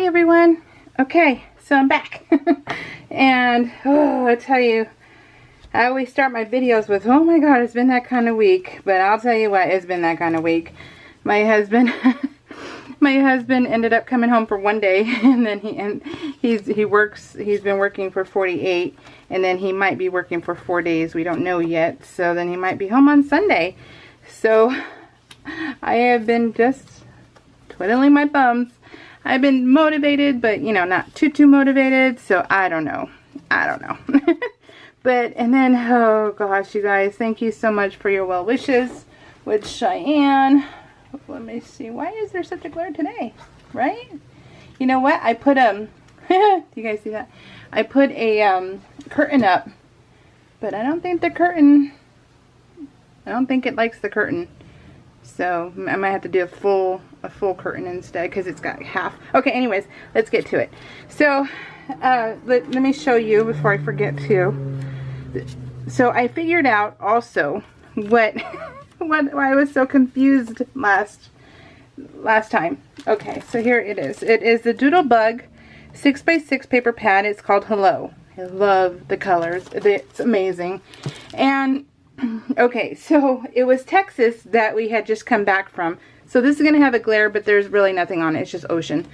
Hi everyone. Okay, so I'm back. And I tell you, I always start my videos with, oh my god, it's been that kind of week. But I'll tell you what, it's been that kind of week. My husband ended up coming home for one day, and then he's been working for 48, and then he might be working for 4 days. We don't know yet. So then he might be home on Sunday. So I have been just twiddling my thumbs. I've been motivated, but you know, not too motivated, so I don't know. But, and then, oh gosh, you guys, thank you so much for your well wishes with Cheyenne. Let me see, why is there such a glare today, right? You know what, I put do you guys see that? I put a curtain up, but I don't think it likes the curtain. So I might have to do a full curtain instead, because it's got half. Okay, anyways, let's get to it. So let me show you before I forget to. So I figured out also why I was so confused last time. Okay, so here it is. It is the Doodle Bug 6x6 paper pad. It's called Hello. I love the colors. It's amazing. And okay, so it was Texas that we had just come back from. So this is going to have a glare, but there's really nothing on it. It's just ocean.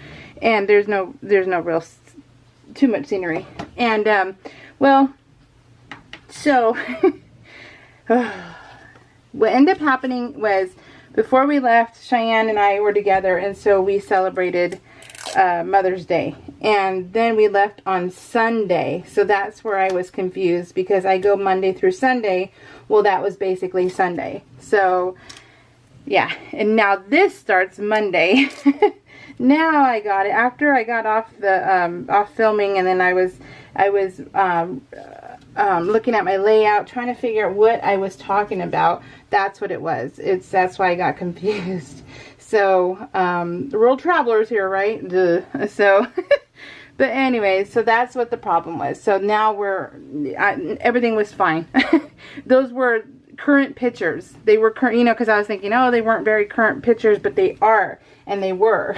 And there's no real too much scenery. And well, so what ended up happening was, before we left, Cheyenne and I were together, and so we celebrated Mother's Day. And then we left on Sunday, so that's where I was confused, because I go Monday through Sunday. Well, that was basically Sunday. So yeah, and now this starts Monday. Now I got it after I got off the off filming, and then I was looking at my layout, trying to figure out what I was talking about. That's what it was. That's why I got confused. So the world travelers here, right? Duh. So but anyway, so that's what the problem was. So now everything was fine. Those were current pictures. They were current, you know, because I was thinking, oh, they weren't very current pictures, but they are, and they were.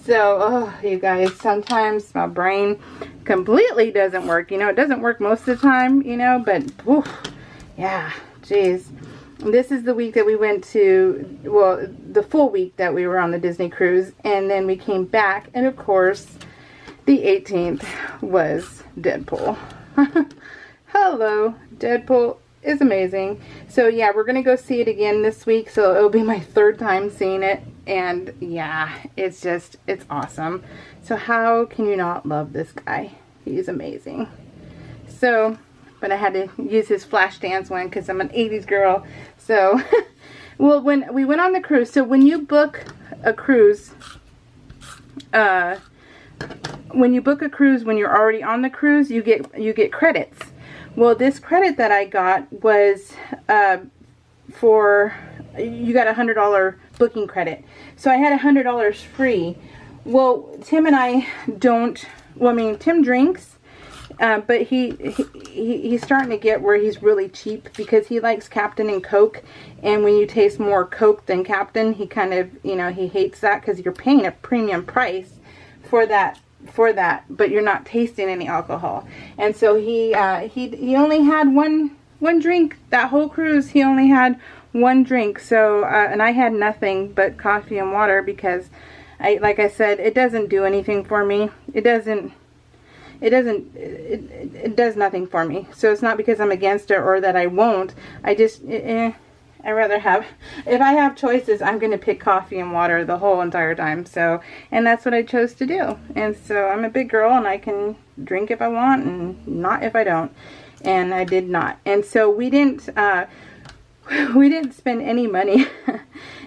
So, oh, you guys, sometimes my brain completely doesn't work. You know, it doesn't work most of the time, you know, but, oof, yeah, geez. This is the week that we went to, well, the full week that we were on the Disney cruise, and then we came back, and of course, the 18th was Deadpool. Hello, Deadpool is amazing. So yeah, we're gonna go see it again this week, so it'll be my 3rd time seeing it, and yeah, it's awesome. So how can you not love this guy? He's amazing. So, but I had to use his Flashdance one because I'm an 80s girl. So well, when we went on the cruise, so when you book a cruise, when you're already on the cruise, you get credits. Well, this credit that I got was you got $100 booking credit. So I had $100 free. Well, Tim and I don't, well, I mean, Tim drinks, but he's starting to get where he's really cheap, because he likes Captain and Coke, and when you taste more Coke than Captain, he kind of, you know, he hates that, because you're paying a premium price for that, but you're not tasting any alcohol. And so he only had one drink that whole cruise. He only had one drink. So and I had nothing but coffee and water, because like I said, it doesn't do anything for me. It does nothing for me. So it's not because I'm against it or that I won't. I just I rather have, if I have choices, I'm going to pick coffee and water the whole entire time. So, and that's what I chose to do. And so I'm a big girl, and I can drink if I want and not if I don't. And I did not. And so we didn't spend any money.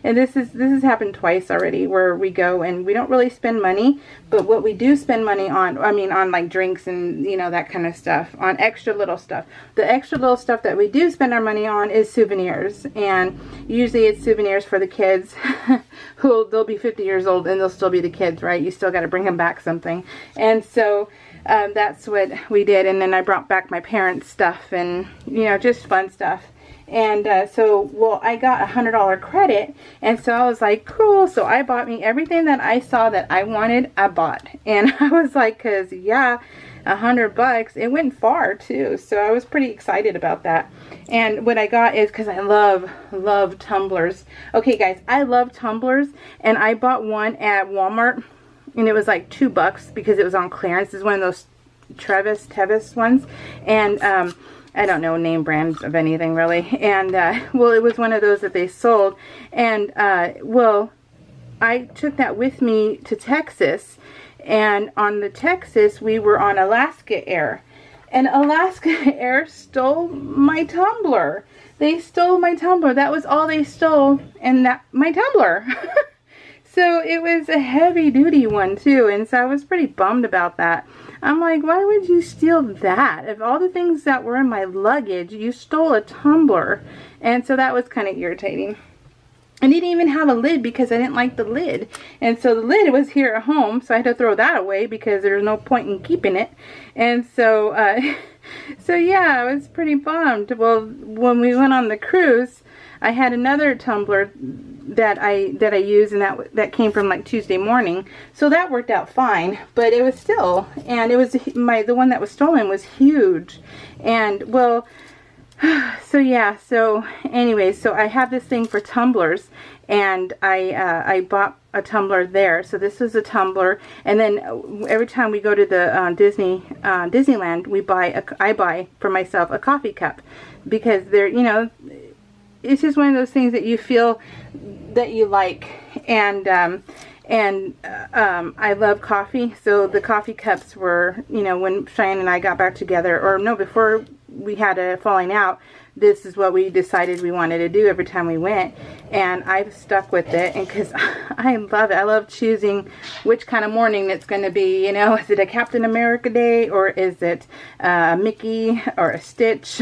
And this has happened twice already, where we go and we don't really spend money, but what we do spend money on, I mean, on like drinks and, you know, that kind of stuff, on extra little stuff. The extra little stuff that we do spend our money on is souvenirs, and usually it's souvenirs for the kids they'll be 50 years old and they'll still be the kids, right? You still got to bring them back something. And so that's what we did. And then I brought back my parents' stuff, and, you know, just fun stuff. And well, I got $100 credit, and so I was like, cool. So I bought me everything that I saw that I wanted, I bought. And I was like, cause yeah, $100, it went far too. So I was pretty excited about that. And what I got is, cause I love tumblers. Okay guys, I love tumblers, and I bought one at Walmart, and it was like $2 because it was on clearance. It's one of those Tevis ones, and I don't know name brands of anything really. And well, it was one of those that they sold, and well, I took that with me to Texas, and on the Texas we were on Alaska Air, and Alaska Air stole my tumbler. They stole my tumbler. That was all they stole, and my tumbler. So it was a heavy duty one too, and so I was pretty bummed about that. I'm like, why would you steal that? Of all the things that were in my luggage, you stole a tumbler. And so that was kind of irritating. I didn't even have a lid because I didn't like the lid. And so the lid was here at home, so I had to throw that away because there's no point in keeping it. And so, so yeah, I was pretty bummed. Well, when we went on the cruise, I had another tumbler that I used, and that came from like Tuesday morning, so that worked out fine. But it was still, and it was the one that was stolen was huge. And well, so yeah, so anyway, so I have this thing for tumblers, and I bought a tumbler there. So this was a tumbler, and then every time we go to the Disneyland, I buy for myself a coffee cup, because they're, you know, it's just one of those things that you feel that you like. And I love coffee, so the coffee cups were, you know, when Cheyenne and I got back together, or no, before we had a falling out, this is what we decided we wanted to do every time we went, and I've stuck with it. And because I love it, I love choosing which kind of morning it's going to be. You know, is it a Captain America day, or is it Mickey or a Stitch?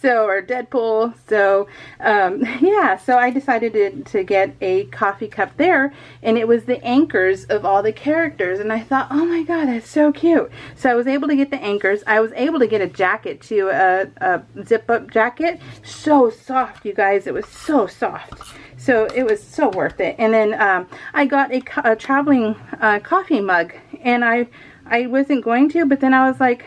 So, or Deadpool. So, yeah, so I decided to get a coffee cup there, and it was the anchors of all the characters, and I thought, oh my god, that's so cute. So I was able to get the anchors. I was able to get a jacket too, a zip-up jacket. So soft, you guys. It was so soft. So it was so worth it. And then I got a traveling coffee mug, and I wasn't going to, but then I was like,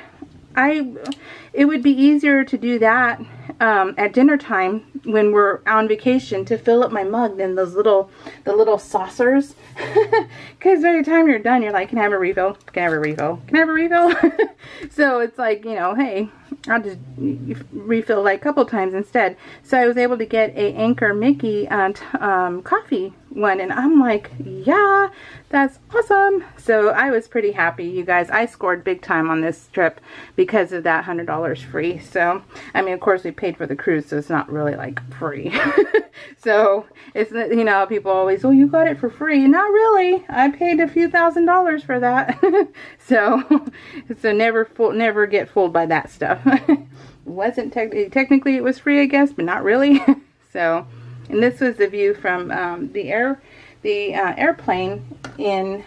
it would be easier to do that at dinner time when we're on vacation, to fill up my mug than the little saucers. Because by the time you're done, you're like, can I have a refill? Can I have a refill? Can I have a refill? So it's like, you know, hey, I'll just refill like a couple times instead. So I was able to get a Anchor Mickey coffee one, and I'm like, yeah, that's awesome. So I was pretty happy, you guys. I scored big time on this trip because of that $100 free. So I mean, of course we paid for the cruise, so it's not really like free. So it's, you know, people always, oh, you got it for free. Not really. I paid a few $1,000s for that. So never get fooled by that stuff. Wasn't technically it was free, I guess, but not really. So, and this was the view from the airplane in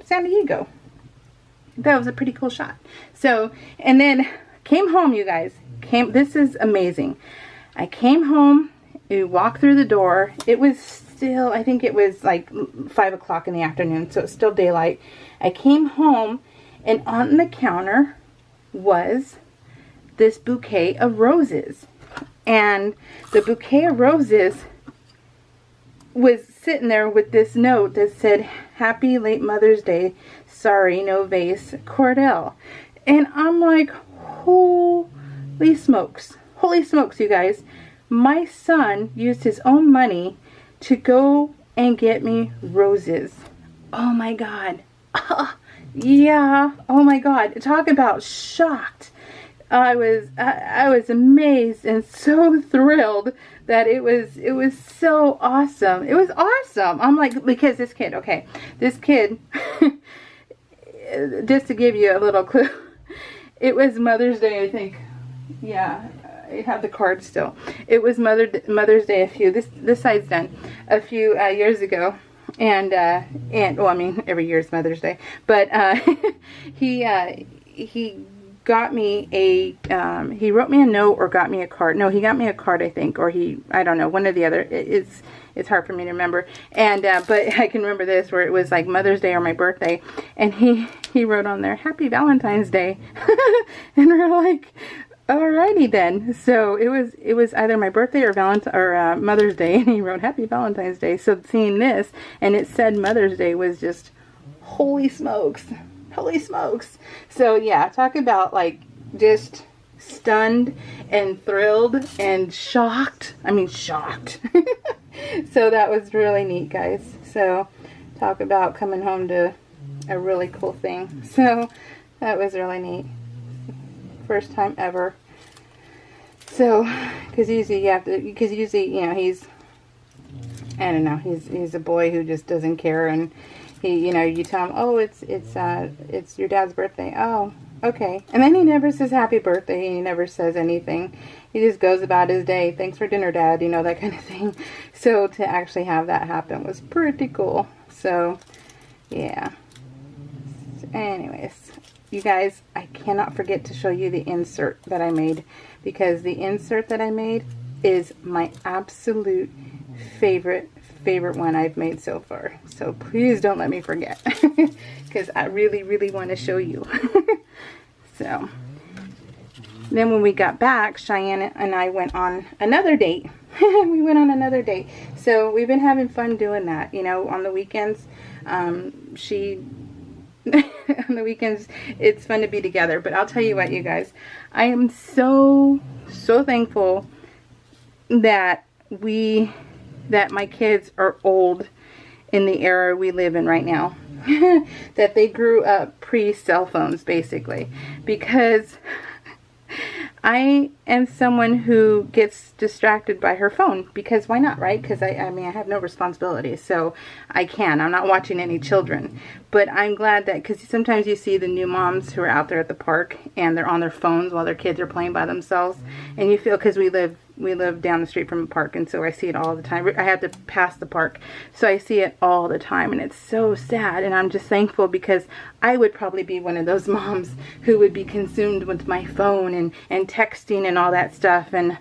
San Diego. That was a pretty cool shot. So, and then came home, you guys. This is amazing. I came home, we walked through the door. It was still, I think it was like 5 o'clock in the afternoon, so it's still daylight. I came home, and on the counter was this bouquet of roses. And the bouquet of roses was sitting there with this note that said, "Happy late Mother's Day. Sorry, no vase. Cordell." And I'm like, holy smokes. Holy smokes, you guys. My son used his own money to go and get me roses. Oh my god. Yeah. Oh my god. Talk about shocked. I was amazed and so thrilled that it was so awesome. It was awesome. I'm like, because this kid, okay, this kid, just to give you a little clue, it was Mother's Day, I think. Yeah, I have the card still. It was Mother's Day this side's done, a few years ago. And well, I mean, every year is Mother's Day, but he got me a, he wrote me a note or got me a card. No, he got me a card, I think, or I don't know, one or the other. It's hard for me to remember. And, but I can remember this, where it was like Mother's Day or my birthday. And he wrote on there, Happy Valentine's Day. And we're like, alrighty then. So it was either my birthday or Mother's Day. And he wrote Happy Valentine's Day. So seeing this, and it said Mother's Day, was just, holy smokes. Holy smokes. So yeah, talk about like just stunned and thrilled and shocked. I mean, shocked. So that was really neat, guys. So talk about coming home to a really cool thing. So that was really neat. First time ever. So, because usually, you know, he's, I don't know, he's a boy who just doesn't care, and he, you know, you tell him, oh, it's your dad's birthday. Oh, okay. And then he never says happy birthday. He never says anything. He just goes about his day. Thanks for dinner, Dad. You know, that kind of thing. So to actually have that happen was pretty cool. So, yeah. So anyways, you guys, I cannot forget to show you the insert that I made, because the insert that I made is my absolute favorite one I've made so far. So please don't let me forget, because I really want to show you. So then when we got back, Cheyenne and I went on another date. We went on another date. So we've been having fun doing that, you know, on the weekends. On the weekends, it's fun to be together. But I'll tell you what, you guys, I am so thankful that my kids are old in the era we live in right now. That they grew up pre-cell phones, basically. Because I am someone who gets distracted by her phone, because why not, right? Because I mean, I have no responsibility, so I'm not watching any children. But I'm glad that, because sometimes you see the new moms who are out there at the park and they're on their phones while their kids are playing by themselves, and you feel, because we live down the street from a park, and so I see it all the time. I have to pass the park, so I see it all the time, and it's so sad. And I'm just thankful, because I would probably be one of those moms who would be consumed with my phone and texting and all that stuff. And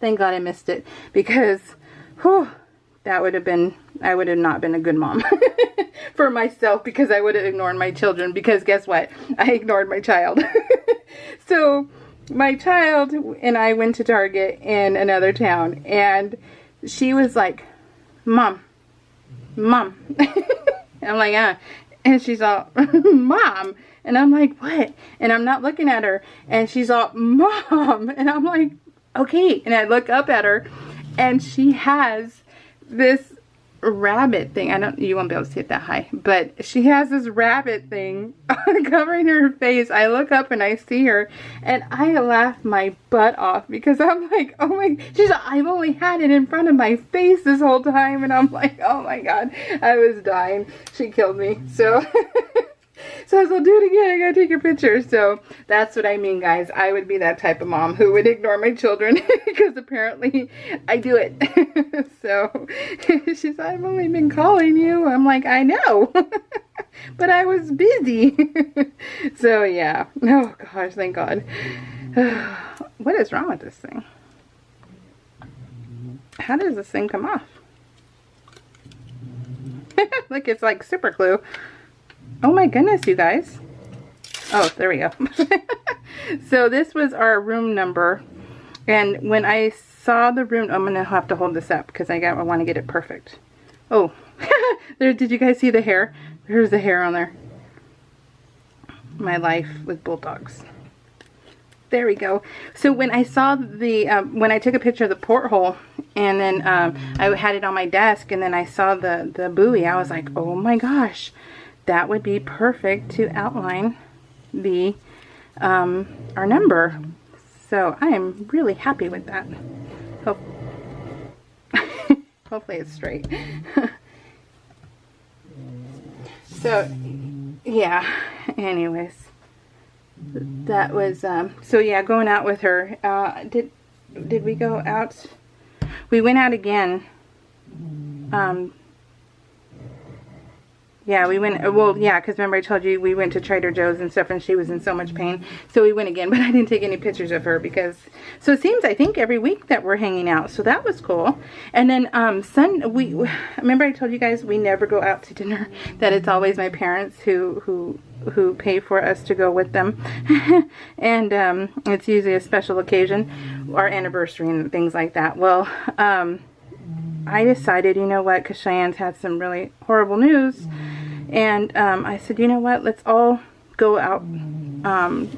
thank God I missed it, because I would have not been a good mom for myself, because I would have ignored my children, because guess what? I ignored my child. So my child and I went to Target in another town, and she was like, Mom. I'm like, and she's all, Mom. And I'm like, what? And I'm not looking at her, and she's all, Mom. And I'm like, okay. And I look up at her, and she has this rabbit thing. You won't be able to see it that high, but she has this rabbit thing covering her face. I look up and I see her, and I laugh my butt off, because I'm like, oh my, I've only had it in front of my face this whole time. And I'm like, oh my God, I was dying. She killed me. So so I was like, do it again, I gotta take your picture. So that's what I mean, guys. I would be that type of mom who would ignore my children, because apparently I do it. So she's like, I've only been calling you. I'm like, I know. But I was busy. So yeah. Oh gosh, thank God. What is wrong with this thing? How does this thing come off? Look, it's like super glue. Oh my goodness, you guys. Oh, there we go. So this was our room number. And when I saw the room, I'm going to have to hold this up, because I want to get it perfect. Oh, did you guys see the hair? There's the hair on there. My life with bulldogs. There we go. So when I saw when I took a picture of the porthole, and then I had it on my desk, and then I saw the buoy, I was like, oh my gosh. That would be perfect to outline our number. So I am really happy with that. Hopefully it's straight. So yeah, anyways, that was so yeah, going out with her. Did we go out? We went out again Yeah, we went, well, yeah, because remember I told you we went to Trader Joe's and stuff, and she was in so much pain. So we went again, but I didn't take any pictures of her because, so it seems, I think, every week that we're hanging out. So that was cool. And then remember I told you guys we never go out to dinner, that it's always my parents who pay for us to go with them. And it's usually a special occasion, our anniversary and things like that. Well, I decided, you know what, because Cheyenne's had some really horrible news, and I said, you know what, let's all go out,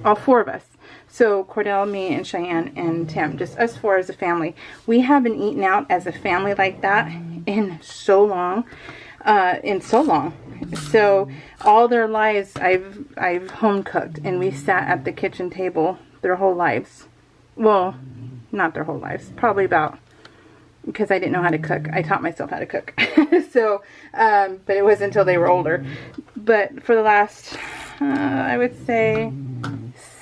all 4 of us. So Cordell, me, and Cheyenne, and Tim, just us 4 as a family. We haven't eaten out as a family like that in so long, So all their lives, I've home cooked, and we sat at the kitchen table their whole lives. Well, not their whole lives, probably about, because I didn't know how to cook. I taught myself how to cook. So, but it wasn't until they were older. But for the last, I would say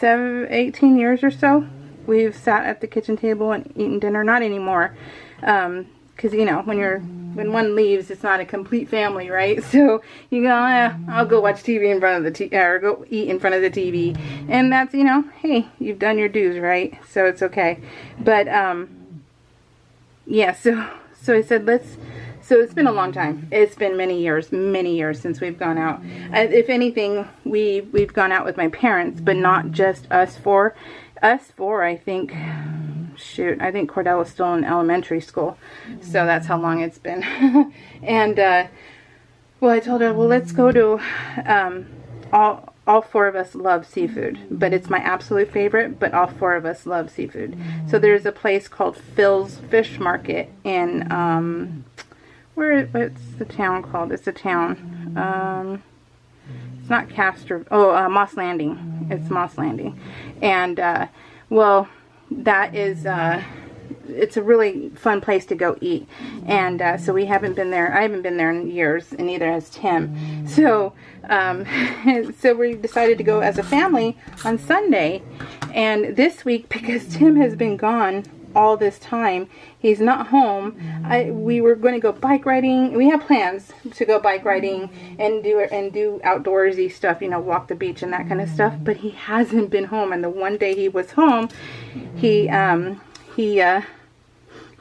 18 years or so, we've sat at the kitchen table and eaten dinner. Not anymore. Because, you know, when one leaves, it's not a complete family, right? So you go, I'll go watch TV in front of the TV, or go eat in front of the TV. And that's, you know, hey, you've done your dues, right? So it's okay. But, yeah, so I said, so it's been a long time. It's been many years since we've gone out. If anything, we've gone out with my parents, but not just us 4. Us 4, I think, I think Cordell was still in elementary school. So that's how long it's been. And, well, I told her, well, let's go to, all 4 of us love seafood, but it's my absolute favorite, but all 4 of us love seafood. So there's a place called Phil's Fish Market in, what's the town called? It's a town, it's not Castor, Moss Landing. It's Moss Landing. And, well, that is, it's a really fun place to go eat. And so we haven't been there. I haven't been there in years, and neither has Tim. So so we decided to go as a family on Sunday. And this week, because Tim has been gone all this time, he's not home. We were going to go bike riding. We have plans to go bike riding and do outdoorsy stuff, you know, walk the beach and that kind of stuff. But he hasn't been home. And the one day he was home, he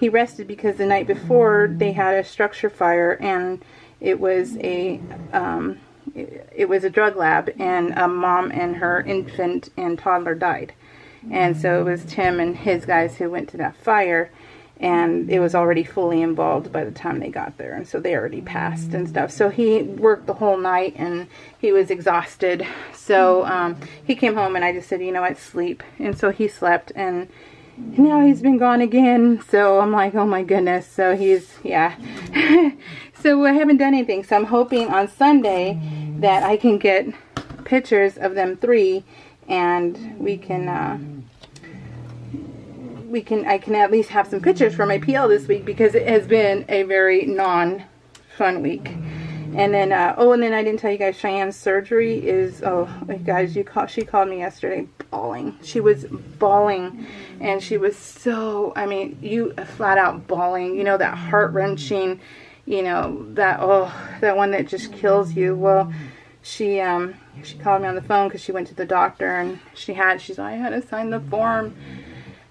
rested because the night before they had a structure fire, and it was a drug lab, and a mom and her infant and toddler died. And so it was Tim and his guys who went to that fire, and it was already fully involved by the time they got there, and so they already passed and stuff. So he worked the whole night, and he was exhausted. So he came home, and I just said, you know what, sleep. And so he slept, and now he's been gone again. So I'm like, oh my goodness. So he's, yeah. So I haven't done anything. So I'm hoping on Sunday that I can get pictures of them 3, and I can at least have some pictures for my PL this week, because it has been a very non-fun week. And then, and then I didn't tell you guys, Cheyenne's surgery is, guys, she called me yesterday bawling. She was bawling, and she was so, I mean, flat out bawling, you know, that heart-wrenching, you know, that one that just kills you. Well, she called me on the phone because she went to the doctor, and she's like, I had to sign the form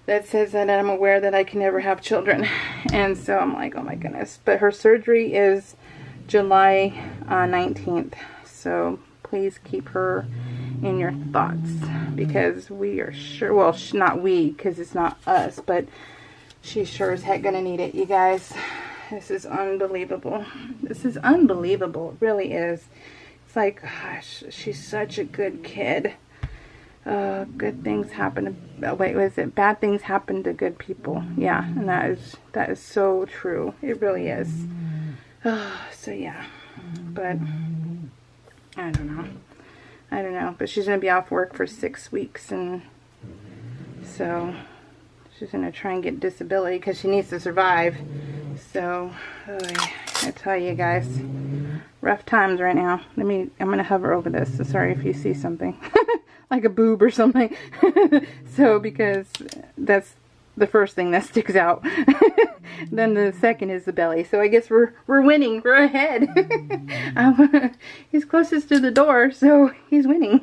that says that I'm aware that I can never have children. And so I'm like, oh my goodness. But her surgery is July 19th. So please keep her in your thoughts, because we are sure, well, not we, because it's not us, but she's sure as heck gonna need it, you guys. This is unbelievable. This is unbelievable. It really is. It's like, gosh, she's such a good kid. Good things happen to, bad things happen to good people. Yeah, and that is so true. It really is. So yeah, but I don't know, but she's gonna be off work for 6 weeks, and so she's gonna try and get disability because she needs to survive. So I tell you guys, rough times right now. I'm gonna hover over this, so sorry if you see something like a boob or something. So, because that's the first thing that sticks out. Then the second is the belly. So I guess we're winning. We're ahead. He's closest to the door, so he's winning.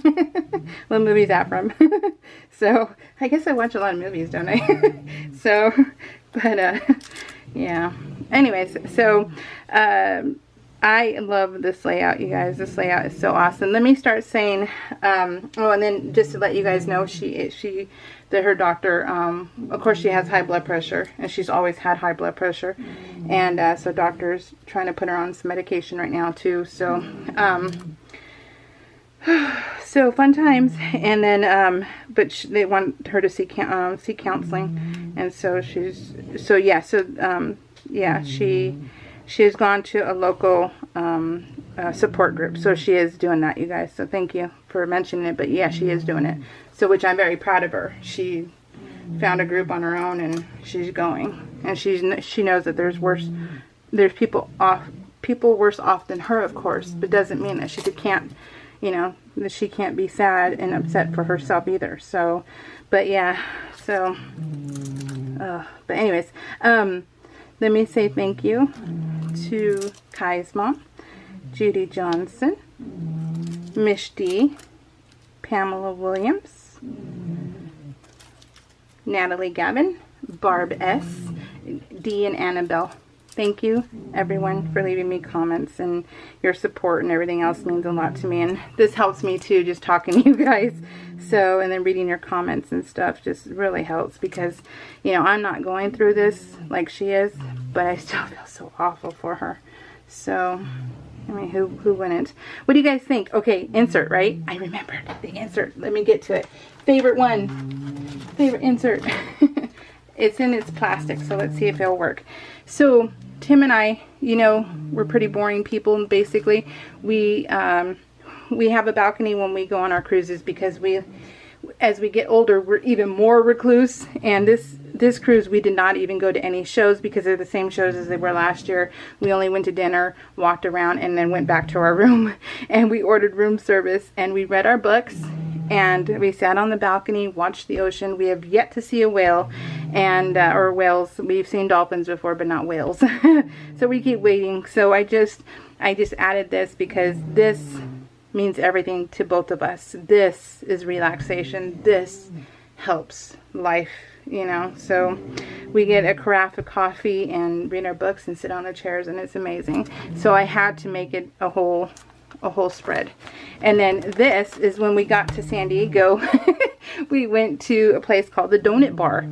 What movie is that from? So I guess I watch a lot of movies, don't I? So, but yeah. Anyways, so I love this layout, you guys. This layout is so awesome. Let me start saying, oh, and then just to let you guys know, her doctor, of course she has high blood pressure, and she's always had high blood pressure, and so doctor's trying to put her on some medication right now too. So, so fun times. And then, but they want her to see counseling, and so she has gone to a local support group. So she is doing that, you guys. So thank you for mentioning it. But yeah, she is doing it. So, which I'm very proud of her. She found a group on her own, and she's going. And she knows that there's people worse off than her, of course. But doesn't mean that she can't, that she can't be sad and upset for herself either. So, but yeah. So, but anyways, let me say thank you to Kai's mom, Judy Johnson, Mish D, Pamela Williams, Natalie Gavin, Barb S, D, and Annabelle. Thank you, everyone, for leaving me comments, and your support and everything else means a lot to me. And this helps me too, just talking to you guys. So, and then reading your comments and stuff just really helps, because, I'm not going through this like she is, but I still feel so awful for her. So, I mean, who wouldn't? What do you guys think? Okay, insert, right? I remembered the insert. Let me get to it. Favorite one. Favorite insert. It's in its plastic, so let's see if it'll work. So, Tim and I, we're pretty boring people, basically. We have a balcony when we go on our cruises, because as we get older, we're even more recluse. And this cruise, we did not even go to any shows, because they're the same shows as they were last year. We only went to dinner, walked around, and then went back to our room. And we ordered room service, and we read our books, and we sat on the balcony, watched the ocean. We have yet to see a whale, and or whales. We've seen dolphins before, but not whales. So we keep waiting. So I just added this, because this means everything to both of us. This is relaxation. This helps life, So we get a carafe of coffee and read our books and sit on the chairs, and it's amazing. So I had to make it a whole spread. And then this is when we got to San Diego. We went to a place called the Donut Bar.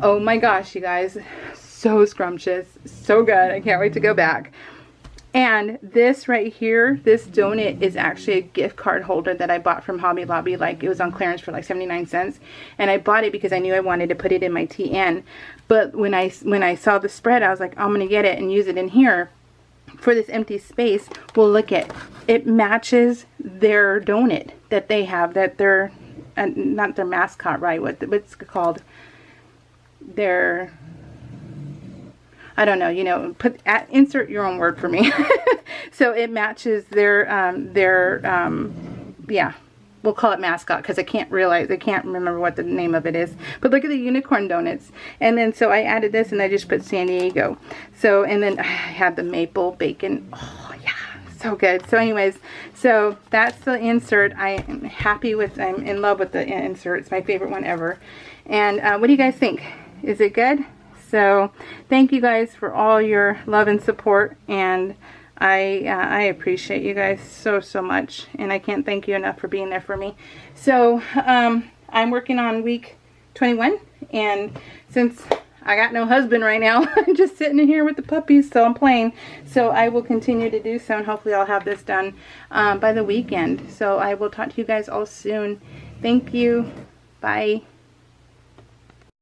Oh my gosh, you guys, so scrumptious, so good. I can't wait to go back. And this right here, this donut is actually a gift card holder that I bought from Hobby Lobby. Like, it was on clearance for like 79 cents. And I bought it because I knew I wanted to put it in my TN. But when I saw the spread, I was like, I'm going to get it and use it in here for this empty space. Well, look at it, matches their donut that they have, that they're not their mascot, right? What's it called? Their, I don't know, insert your own word for me. So it matches their yeah, we'll call it mascot, because I can't remember what the name of it is. But look at the unicorn donuts. And then so I added this, and I just put San Diego. So, and then I had the maple bacon. Oh yeah, so good. So anyways, so that's the insert. I'm in love with the insert. It's my favorite one ever. And what do you guys think? Is it good? So thank you guys for all your love and support, and I appreciate you guys so much, and I can't thank you enough for being there for me. So I'm working on week 21, and since I got no husband right now, I'm just sitting in here with the puppies, so I'm playing. So I will continue to do so, and hopefully I'll have this done by the weekend. So I will talk to you guys all soon. Thank you. Bye.